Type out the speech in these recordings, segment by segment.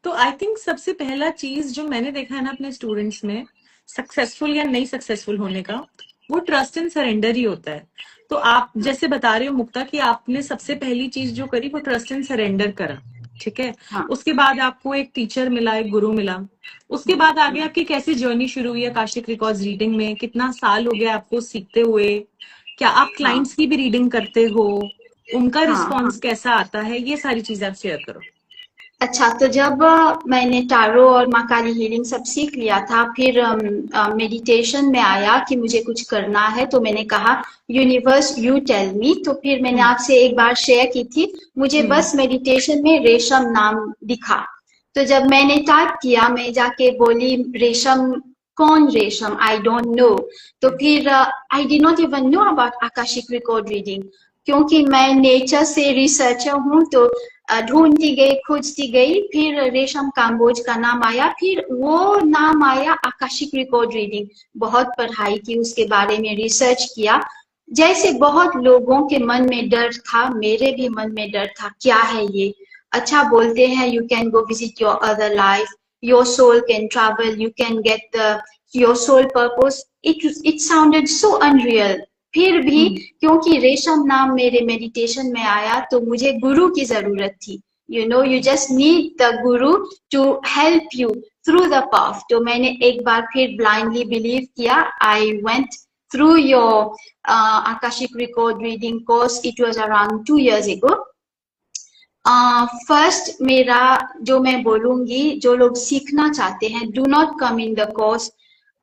तो I think सबसे पहला चीज जो मैंने देखा है ना अपने स्टूडेंट्स में, सक्सेसफुल या नहीं सक्सेसफुल होने का, वो ट्रस्ट एंड सरेंडर ही होता है। तो आप जैसे बता रहे हो मुक्ता कि आपने सबसे पहली चीज जो करी वो ट्रस्ट एंड सरेंडर करा, ठीक है। हाँ। उसके बाद आपको एक टीचर मिला, एक गुरु मिला। उसके बाद आगे आपकी कैसी जर्नी शुरू हुई आकाशिक रिकॉर्ड्स रीडिंग में? कितना साल हो गया आपको सीखते हुए? क्या आप हाँ। क्लाइंट्स की भी रीडिंग करते हो? उनका हाँ। हाँ। रिस्पॉन्स कैसा आता है? ये सारी चीजें आप शेयर करो। अच्छा, तो जब मैंने टारो और माँ काली हीलिंग सब सीख लिया था, फिर मेडिटेशन में आया कि मुझे कुछ करना है, तो मैंने कहा यूनिवर्स यू टेल मी। तो फिर मैंने हम्म। आपसे एक बार शेयर की थी, मुझे हम्म। बस मेडिटेशन में रेशम नाम दिखा। तो जब मैंने टाइप किया, मैं जाके बोली रेशम, कौन रेशम, आई डोंट नो। तो फिर I did not even know about Akashic record reading, क्योंकि मैं नेचर से रिसर्चर हूँ। तो ढूंढती गई, खोजती गई, फिर रेशम काम्बोज का नाम आया, फिर वो नाम आया आकाशिक रिकॉर्ड रीडिंग। बहुत पढ़ाई की, उसके बारे में रिसर्च किया। जैसे बहुत लोगों के मन में डर था, मेरे भी मन में डर था, क्या है ये। अच्छा, बोलते हैं you can go visit your other life, your soul can travel, you can get the your soul purpose. It sounded so unreal. फिर भी हम्म। क्योंकि रेशम नाम मेरे मेडिटेशन में आया, तो मुझे गुरु की जरूरत थी। You just need the guru to help you through the path. तो मैंने एक बार फिर ब्लाइंडली बिलीव किया। I went through your Akashic record reading course. It was around 2 years ago. First मेरा, जो मैं बोलूंगी, जो लोग सीखना चाहते हैं, do not come in the course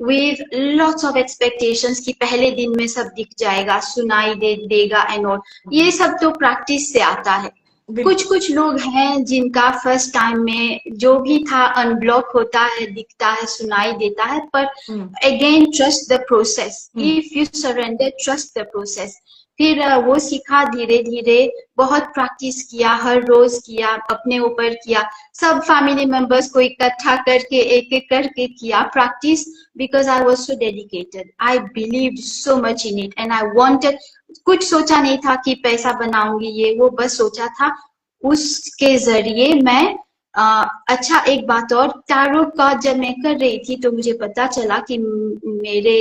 with lots of expectations कि पहले दिन में सब दिख जाएगा, सुनाई देगा एंड ऑल। ये सब तो प्रैक्टिस से आता है। कुछ बिल्कुल। कुछ लोग हैं जिनका फर्स्ट टाइम में जो भी था अनब्लॉक होता है, दिखता है, सुनाई देता है। पर hmm. Again trust the process, hmm. If you surrender, trust the process. फिर वो सीखा धीरे धीरे, बहुत प्रैक्टिस किया, हर रोज किया, अपने ऊपर किया, सब फैमिली मेंबर्स को इकट्ठा करके एक एक करके किया practice. Because I was so dedicated, I believe so much in it and I wanted. कुछ सोचा नहीं था कि पैसा बनाऊंगी ये वो, बस सोचा था उसके जरिए मैं अच्छा, एक बात और, टैरो का जब मैं कर रही थी तो मुझे पता चला कि मेरे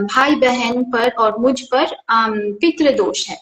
भाई बहन पर और मुझ पर पितृ दोष है।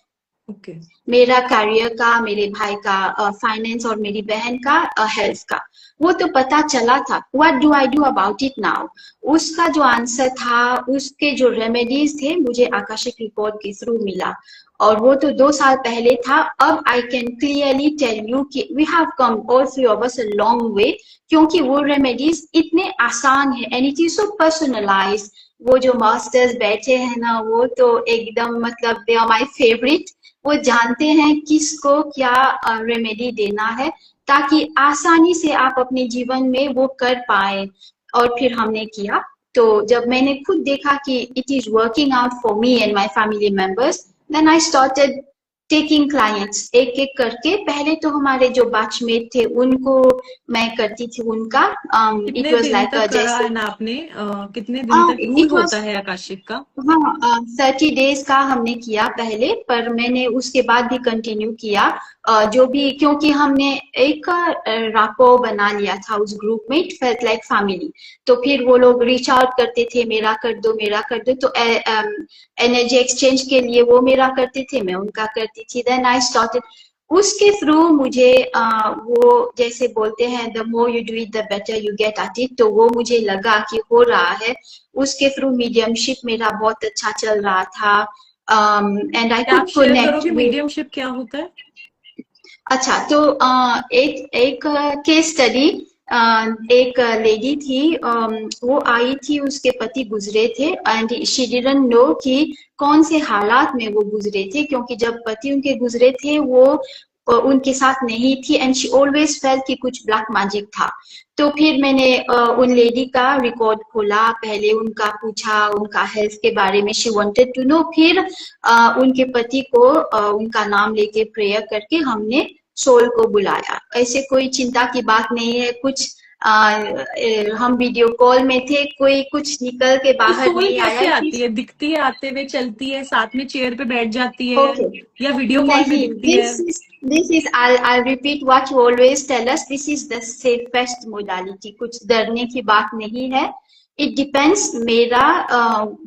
ओके। मेरा करियर का, मेरे भाई का फाइनेंस और मेरी बहन का हेल्थ का, वो तो पता चला था। What do I do about it now? उसका जो आंसर था, उसके जो रेमेडीज थे, मुझे आकाशिक रिकॉर्ड के थ्रू मिला। और वो तो 2 साल पहले था। अब I can clearly tell you कि we have come all three of us a long way, क्योंकि वो रेमेडीज इतने आसान है and it is so personalise. वो जो मास्टर्स बैठे हैं ना, वो तो एकदम, मतलब दे आर माय फेवरेट। वो जानते हैं किसको क्या रेमेडी देना है, ताकि आसानी से आप अपने जीवन में वो कर पाए। और फिर हमने किया। तो जब मैंने खुद देखा कि it is working out for me and my family members, then I started taking clients एक एक करके। पहले तो हमारे जो बैचमेट थे उनको मैं करती थी उनका। इट कितने वाज दिन लाइक तक करा है जैसे ना आपने? कितने दिन तक रूल इट होता वाज, है आकाशिक का? हाँ, 30 डेज का हमने किया पहले, पर मैंने उसके बाद भी कंटिन्यू किया। जो भी, क्योंकि हमने एक रापो बना लिया था उस ग्रुप में, इट फेल्ट लाइक फैमिली। तो फिर वो लोग रीच आउट करते थे, मेरा कर दो, मेरा कर दो। तो एनर्जी एक्सचेंज के लिए वो मेरा करते थे, मैं उनका करती थी। देन आई स्टार्टेड उसके थ्रू। मुझे वो जैसे बोलते हैं, the more you do it the better you get at it. तो वो मुझे लगा कि हो रहा है। उसके थ्रू मीडियमशिप मेरा बहुत अच्छा चल रहा था। एंड आई क्या आप कुड शेयर कनेक्ट करोगे विद। मीडियमशिप क्या होता है? अच्छा, तो एक एक केस स्टडी। एक लेडी थी, वो आई थी, उसके पति गुजरे थे एंड शी डिडंट नो कि कौन से हालात में वो गुजरे थे, क्योंकि जब पति उनके गुजरे थे वो उनके साथ नहीं थी एंड शी ऑलवेज फेल्ट कि कुछ ब्लैक मैजिक था। तो फिर मैंने उन लेडी का रिकॉर्ड खोला, पहले उनका पूछा, उनका हेल्थ के बारे में शी वांटेड टू नो। फिर उनके पति को उनका नाम लेके प्रेयर करके हमने सोल को बुलाया। ऐसे कोई चिंता की बात नहीं है। कुछ हम वीडियो कॉल में थे, कोई कुछ निकल के तो बाहर सोल नहीं आया कैसे कि आती है? दिखती है आते हुए, चलती है, साथ में चेयर पे बैठ जाती है, ओके या वीडियो कॉल पे नहीं, दिखती है? this is I'll repeat what you always tell us, this is the safest modality, कुछ डरने की बात नहीं है। It depends, मेरा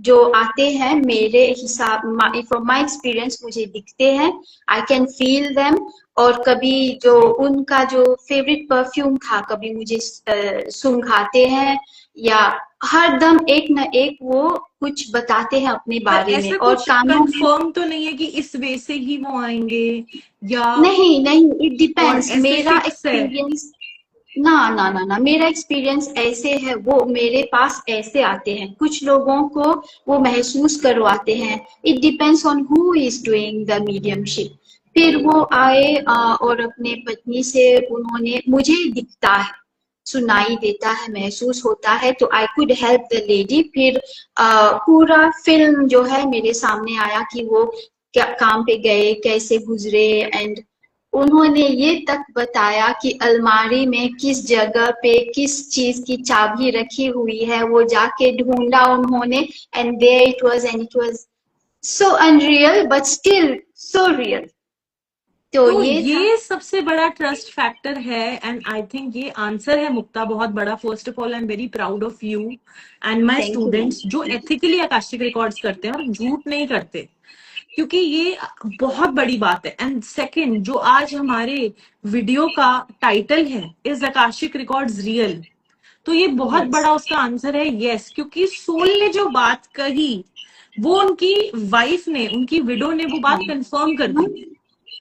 जो आते हैं मेरे हिसाब, from my experience मुझे दिखते हैं, I can feel them। और कभी जो उनका जो फेवरेट परफ्यूम था, कभी मुझे सूंघाते हैं, या हर दम एक न एक वो कुछ बताते हैं अपने पर बारे में, ऐसा और कुछ कानों में। कंफर्म तो नहीं है कि इस वे से ही वो आएंगे, या नहीं नहीं, इट और डिपेंड्स, ऐसे मेरा फिक्स है? एक्सपीरियंस ना ना ना ना, मेरा एक्सपीरियंस ऐसे है, वो मेरे पास ऐसे आते हैं, कुछ लोगों को वो महसूस करवाते हैं। It depends on who is doing the mediumship. फिर वो आए और अपने पत्नी से उन्होंने, मुझे दिखता है, सुनाई देता है, महसूस होता है, तो I could help the lady. फिर पूरा फिल्म जो है मेरे सामने आया कि वो क्या काम पे गए, कैसे गुजरे, एंड उन्होंने ये तक बताया कि अलमारी में किस जगह पे किस चीज की चाबी रखी हुई है, वो जाके ढूंढा उन्होंने, and there it was so unreal but still so real. तो तो ये था। ये सबसे बड़ा ट्रस्ट फैक्टर है, एंड आई थिंक ये आंसर है मुक्ता बहुत बड़ा। First of all I am very proud of you and my thank you ma'am. Students जो एथिकली आकाशिक रिकॉर्ड्स करते हैं और झूठ नहीं करते, क्योंकि ये बहुत बड़ी बात है। एंड सेकंड, जो आज हमारे वीडियो का टाइटल है, इज आकाशिक रिकॉर्ड्स रियल, तो ये बहुत यस बड़ा उसका आंसर है यस। क्योंकि सोल ने जो बात कही, वो उनकी वाइफ ने, उनकी विडो ने वो बात कंफर्म कर दी।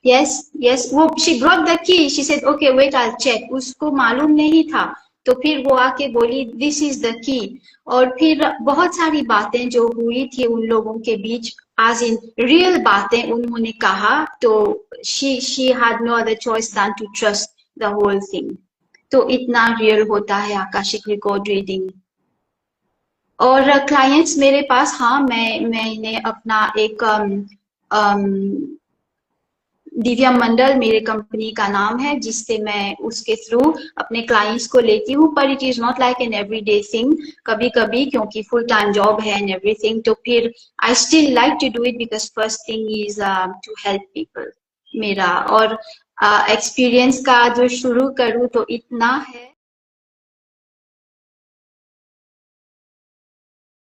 यस यस, वो she brought the key, she said okay wait I check, उसको मालूम नहीं था, तो फिर वो आके बोली दिस इज द की। और फिर बहुत सारी बातें जो हुई थी उन लोगों के बीच, आज इन रियल बातें उन्होंने कहा, तो she had no other choice than to trust the whole thing. तो इतना रियल होता है आकाशिक रिकॉर्ड रीडिंग। और क्लाइंट्स मेरे पास, हाँ, मैंने अपना एक दिव्या मंडल मेरे कंपनी का नाम है, जिससे मैं उसके थ्रू अपने क्लाइंट्स को लेती हूँ, पर it is not like an everyday thing. कभी कभी क्योंकि फुल टाइम जॉब है एंड एवरीथिंग, तो फिर I still like to do it because first thing is to help people मेरा। और एक्सपीरियंस का जो शुरू करूँ तो इतना है।